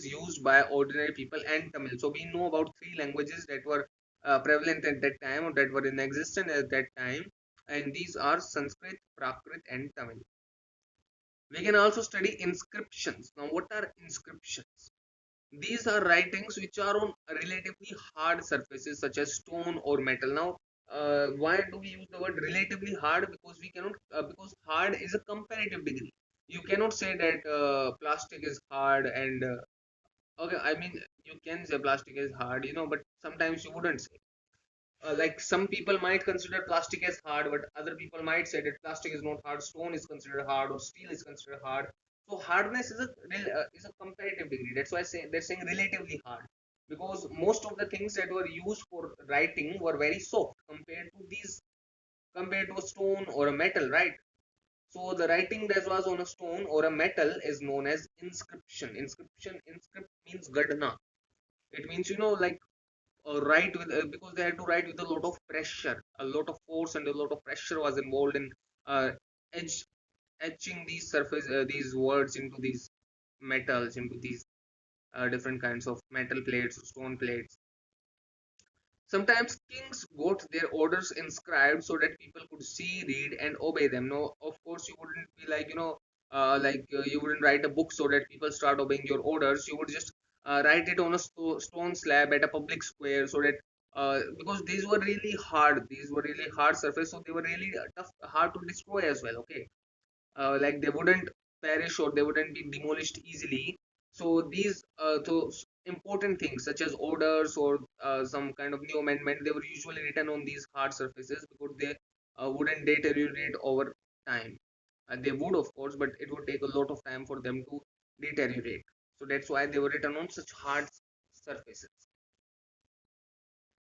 used by ordinary people, and Tamil. So we know about three languages that were prevalent at that time or that were in existence at that time, and these are Sanskrit, Prakrit, and Tamil. We can also study inscriptions. Now, what are inscriptions? These are writings which are on relatively hard surfaces such as stone or metal. Now, why do we use the word relatively hard? Because we cannot, because hard is a comparative degree. You cannot say that plastic is hard and okay, I mean, you can say plastic is hard, but sometimes you wouldn't say. Like some people might consider plastic as hard, but other people might say that plastic is not hard, stone is considered hard, or steel is considered hard. So hardness is a comparative degree. That's why I say they're saying relatively hard, because most of the things that were used for writing were very soft compared to a stone or a metal, right? So the writing that was on a stone or a metal is known as inscription. Inscript means gadna. It means like write with because they had to write with a lot of pressure, a lot of force, and a lot of pressure was involved in uh, etch, etching these words into these metals, into these different kinds of metal plates, stone plates. Sometimes kings got their orders inscribed so that people could see, read, and obey them. No, of course, you wouldn't be like, you wouldn't write a book so that people start obeying your orders. You would just write it on a stone slab at a public square so that, because these were really hard surface, so they were really tough, hard to destroy as well. Okay, like they wouldn't perish or they wouldn't be demolished easily. So these important things such as orders or some kind of new amendment, they were usually written on these hard surfaces because they wouldn't deteriorate over time. They would, of course, but it would take a lot of time for them to deteriorate. So that's why they were written on such hard surfaces.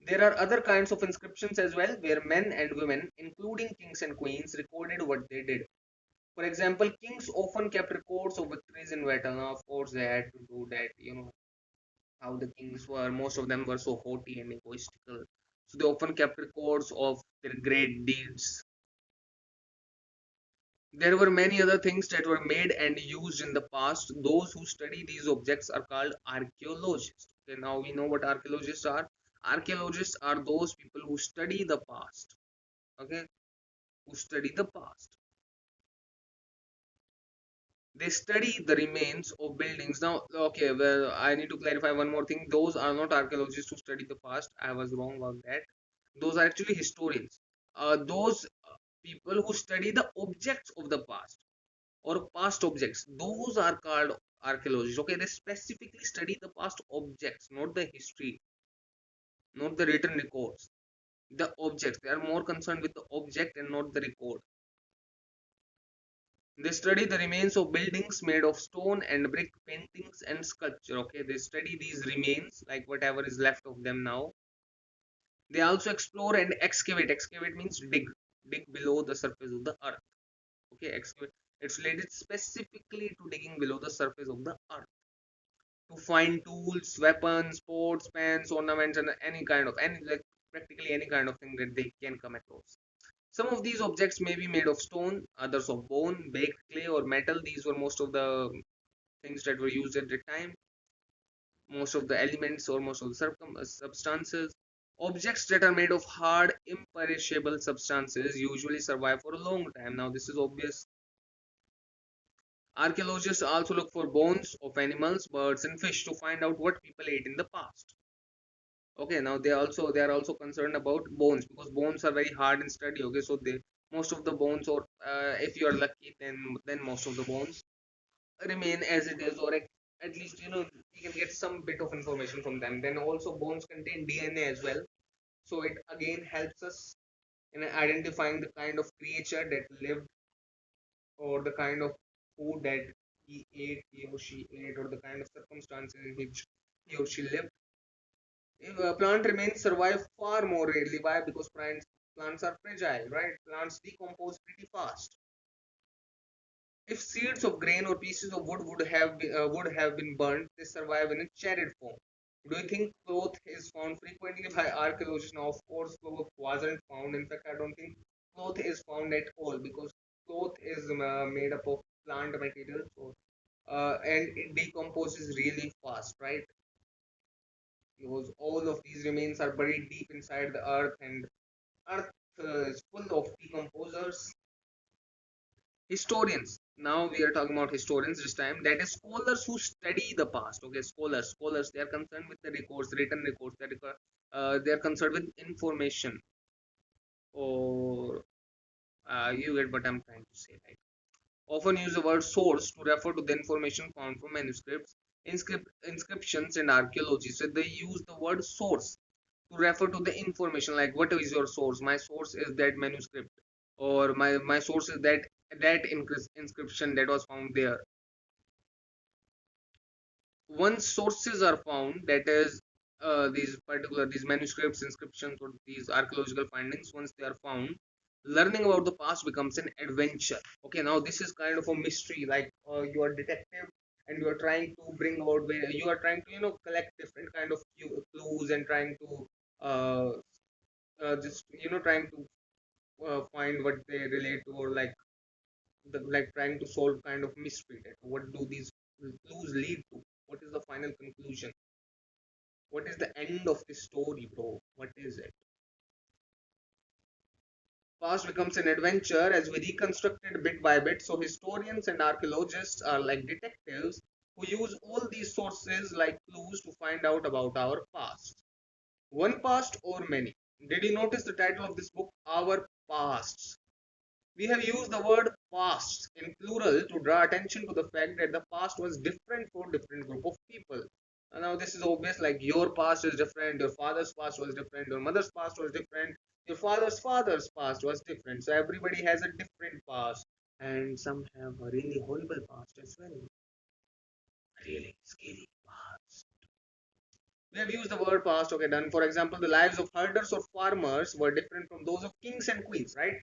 There are other kinds of inscriptions as well, where men and women, including kings and queens, recorded what they did. For example, kings often kept records of victories in battle. Now, of course, they had to do that. You know how the kings were. Most of them were so haughty and egoistical. So they often kept records of their great deeds. There were many other things that were made and used in the past. Those who study these objects are called archaeologists. Okay, now we know what archaeologists are. Archaeologists are those people who study the past. Okay, who study the past. They study the remains of buildings. Now, okay, well, I need to clarify one more thing. Those are not archaeologists who study the past. I was wrong about that. Those are actually historians. Those people who study the objects of the past or past objects, those are called archaeologists. Okay, they specifically study the past objects, not the history, not the written records. The objects. They are more concerned with the object and not the record. They study the remains of buildings made of stone and brick, paintings and sculpture. Okay, they study these remains, like whatever is left of them now. They also explore and excavate. Excavate means dig below the surface of the earth. Okay, excavate. It's related specifically to digging below the surface of the earth to find tools, weapons, pots, pans, ornaments, and any kind of any like practically any kind of thing that they can come across. Some of these objects may be made of stone, others of bone, baked clay, or metal. These were most of the things that were used at the time. Most of the elements or most of the substances. Objects that are made of hard, imperishable substances usually survive for a long time. Now, this is obvious. Archaeologists also look for bones of animals, birds, and fish to find out what people ate in the past. Okay, now they are also concerned about bones because bones are very hard in study. Okay, so they most of the bones, or if you are lucky, then most of the bones remain as it is, or at least you can get some bit of information from them. Then also bones contain DNA as well, so it again helps us in identifying the kind of creature that lived, or the kind of food that he or she ate, or the kind of circumstances in which he or she lived. If a plant remains survive far more rarely. Why? Because plants are fragile, right? Plants decompose pretty fast. If seeds of grain or pieces of wood would have been burnt, they survive in a charred form. Do you think cloth is found frequently by archaeologists? Now, of course, cloth wasn't found. In fact, I don't think cloth is found at all because cloth is made up of plant material, so and it decomposes really fast, right? Because all of these remains are buried deep inside the earth, and earth is full of decomposers. Historians. Now we are talking about historians this time. That is scholars who study the past. Okay, scholars. They are concerned with the records, written records. They are concerned with information, or you get what I'm trying to say, right? Often use the word source to refer to the information found from manuscripts, inscriptions, and archaeology. So they use the word source to refer to the information, like what is your source? My source is that manuscript, or my source is that inscription that was found there. Once sources are found, that is these manuscripts, inscriptions, or these archaeological findings, once they are found, learning about the past becomes an adventure. Okay, now this is kind of a mystery, like you are detective, and you are trying to bring about you are trying to collect different kind of clues, and trying to uh, just trying to find what they relate to, or like trying to solve kind of mystery, that what do these clues lead to, what is the final conclusion, what is the end of this story, bro, what is it? Past becomes an adventure as we reconstruct it bit by bit. So historians and archaeologists are like detectives who use all these sources like clues to find out about our past. One past or many? Did you notice the title of this book, Our Pasts? We have used the word past in plural to draw attention to the fact that the past was different for different group of people. And now this is obvious, like your past is different, your father's past was different, your mother's past was different, your father's past was different. So everybody has a different past, and some have a really horrible past as well, really scary past. We have used the word past. Okay, done. For example, the lives of herders or farmers were different from those of kings and queens, right?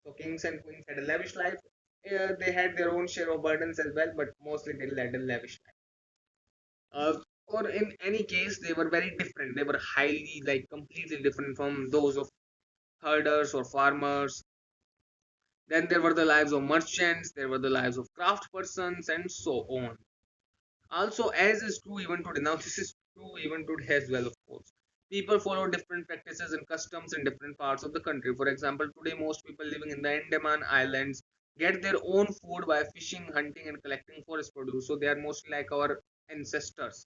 So kings and queens had a lavish life. They had their own share of burdens as well, but mostly they led a lavish life. Or in any case, they were very different. They were highly, like, completely different from those of herders or farmers. Then there were the lives of merchants. There were the lives of craft persons, and so on. Also, as is true even today. Now, this is true even today as well, of course. People follow different practices and customs in different parts of the country. For example, today most people living in the Andaman Islands get their own food by fishing, hunting, and collecting forest produce. So they are mostly like our ancestors.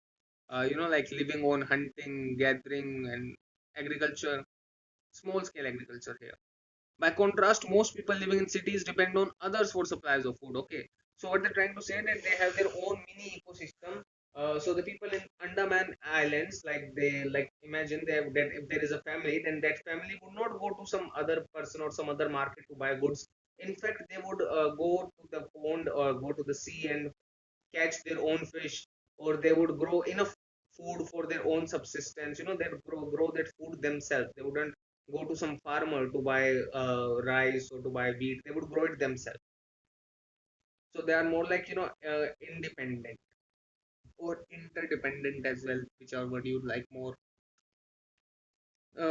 Like living on hunting, gathering, and agriculture, small scale agriculture here. By contrast, most people living in cities depend on others for supplies of food. Okay, so what they're trying to say that they have their own mini ecosystem. So the people in Andaman Islands, like they like imagine that if there is a family, then that family would not go to some other person or some other market to buy goods. In fact, they would go to the pond or go to the sea and catch their own fish, or they would grow enough food for their own subsistence. They would grow that food themselves. They wouldn't go to some farmer to buy rice or to buy wheat. They would grow it themselves. So they are more like, independent or interdependent as well, whichever word you like more.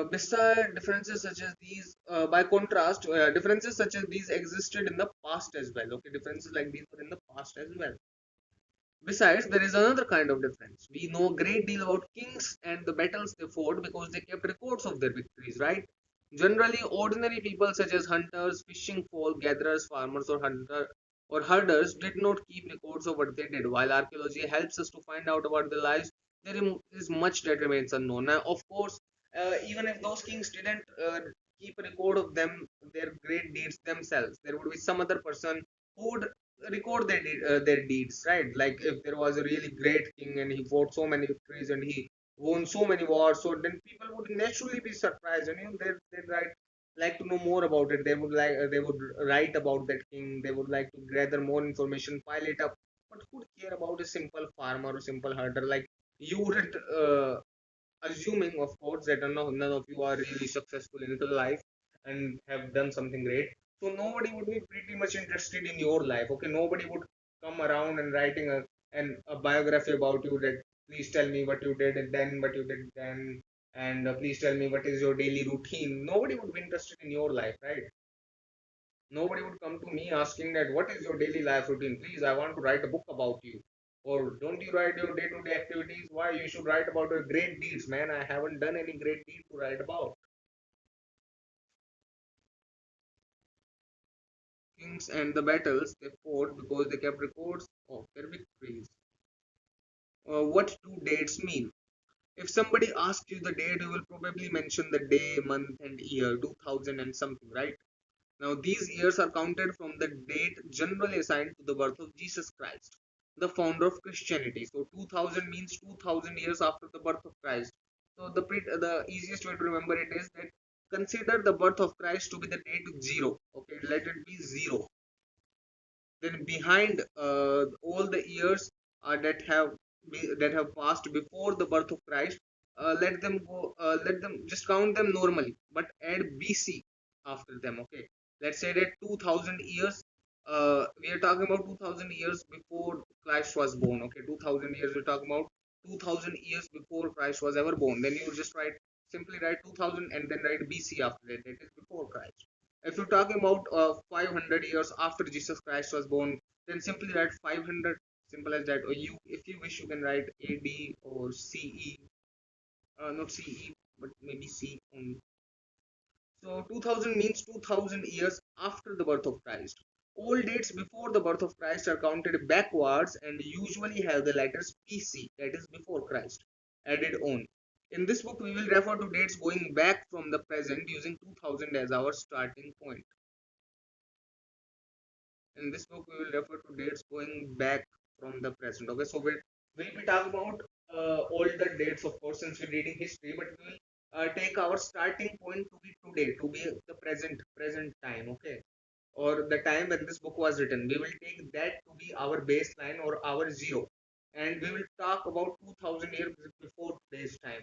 Beside differences such as these, by contrast, differences such as these existed in the past as well. Okay, differences like these were in the past as well. Besides, there is another kind of difference. We know a great deal about kings and the battles they fought because they kept records of their victories, right? Generally, ordinary people such as hunters, fishing folk, gatherers, farmers, or herders did not keep records of what they did. While archaeology helps us to find out about their lives, there is much that remains unknown. Now, of course, even if those kings didn't keep a record of their great deeds themselves, there would be some other person who would record their deeds, right? Like if there was a really great king and he fought so many victories and he won so many wars, so then people would naturally be surprised, and they'd like to know more about it. They would write about that king. They would like to gather more information, pile it up. But who'd care about a simple farmer or simple herder? Like you wouldn't assuming, of course, that none of you are really successful in the life and have done something great. So nobody would be pretty much interested in your life. Okay, nobody would come around and writing a biography about you, that please tell me what you did and then what you did then, and please tell me what is your daily routine. Nobody would be interested in your life, right? Nobody would come to me asking that what is your daily life routine? Please, I want to write a book about you. Or don't you write your day-to-day activities? Why you should write about your great deeds, man? I haven't done any great deed to write about. Kings and the battles they fought because they kept records of their victories. What do dates mean? If somebody asks you the date, you will probably mention the day, month, and year, 2000 and something, right? Now, these years are counted from the date generally assigned to the birth of Jesus Christ, the founder of Christianity. So, 2000 means 2000 years after the birth of Christ. So, the easiest way to remember it is that consider the birth of Christ to be the date zero. Okay, let it be zero. Then behind all the years that have passed before the birth of Christ, let them go. Let them just count them normally, but add BC after them. Okay, let's say that 2000 years. We are talking about 2000 years before Christ was born. Okay, 2000 years. We're talking about 2000 years before Christ was ever born. Then you just simply write 2000 and then write BC after that. That is before Christ. If you're talking about 500 years after Jesus Christ was born, then simply write 500. Simple as that. Or if you wish, you can write AD or CE. Not CE, but maybe C only. So 2000 means 2000 years after the birth of Christ. All dates before the birth of Christ are counted backwards and usually have the letters BC, that is before Christ, added on. In this book, we will refer to dates going back from the present using 2000 as our starting point. In this book, we will refer to dates going back from the present. Okay, so we'll be talking about older dates, of course, since we're reading history, but we will take our starting point to be today, to be the present time. Okay, or the time when this book was written. We will take that to be our baseline or our zero, and we will talk about 2000 years before today's time.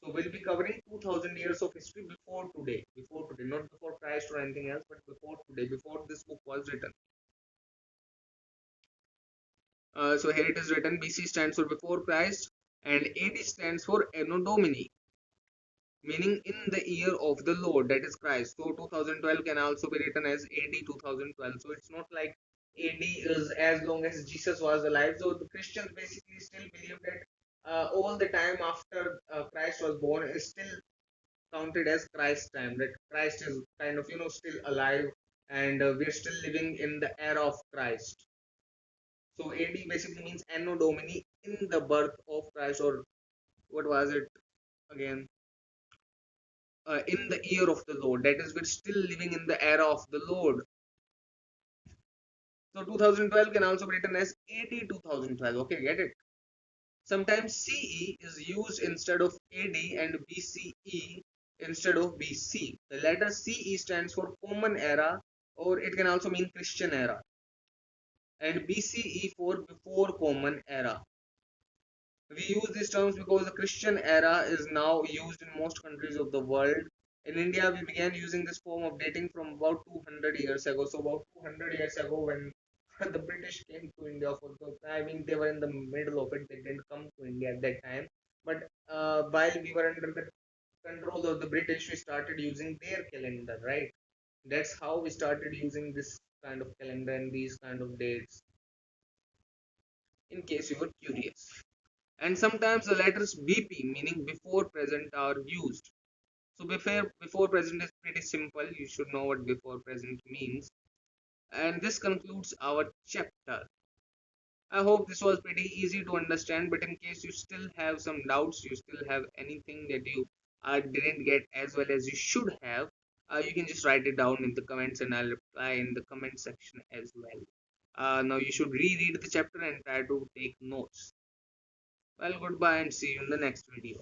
So we'll be covering 2000 years of history before today, not before Christ or anything else, but before today, before this book was written. So here it is written BC stands for before Christ and AD stands for Anno Domini, meaning in the year of the Lord, that is Christ. So 2012 can also be written as AD 2012. So it's not like AD is as long as Jesus was alive. So the Christians basically still believe that all the time after Christ was born is still counted as Christ's time. That Christ is kind of still alive, and we're still living in the era of Christ. So AD basically means Anno Domini, in the birth of Christ, or what was it again? In the year of the Lord. That is, we're still living in the era of the Lord. So 2012 can also be written as AD 2012. Okay, get it? Sometimes CE is used instead of AD and BCE instead of BC. The letter CE stands for Common Era or it can also mean Christian era, and BCE for before Common Era. We use these terms because the Christian era is now used in most countries of the world. In India, we began using this form of dating from about 200 years ago. So, about 200 years ago, when the British came to India for the, I mean, they were in the middle of it. They didn't come to India at that time. But while we were under the control of the British, we started using their calendar, right? That's how we started using this kind of calendar and these kind of dates, in case you were curious. And sometimes the letters BP, meaning before present, are used. So before present is pretty simple. You should know what before present means. And this concludes our chapter. I hope this was pretty easy to understand, but in case you still have some doubts, you still have anything that you didn't get as well as you should have, you can just write it down in the comments and I'll reply in the comment section as well. Now you should reread the chapter and try to take notes. Well, goodbye and see you in the next video.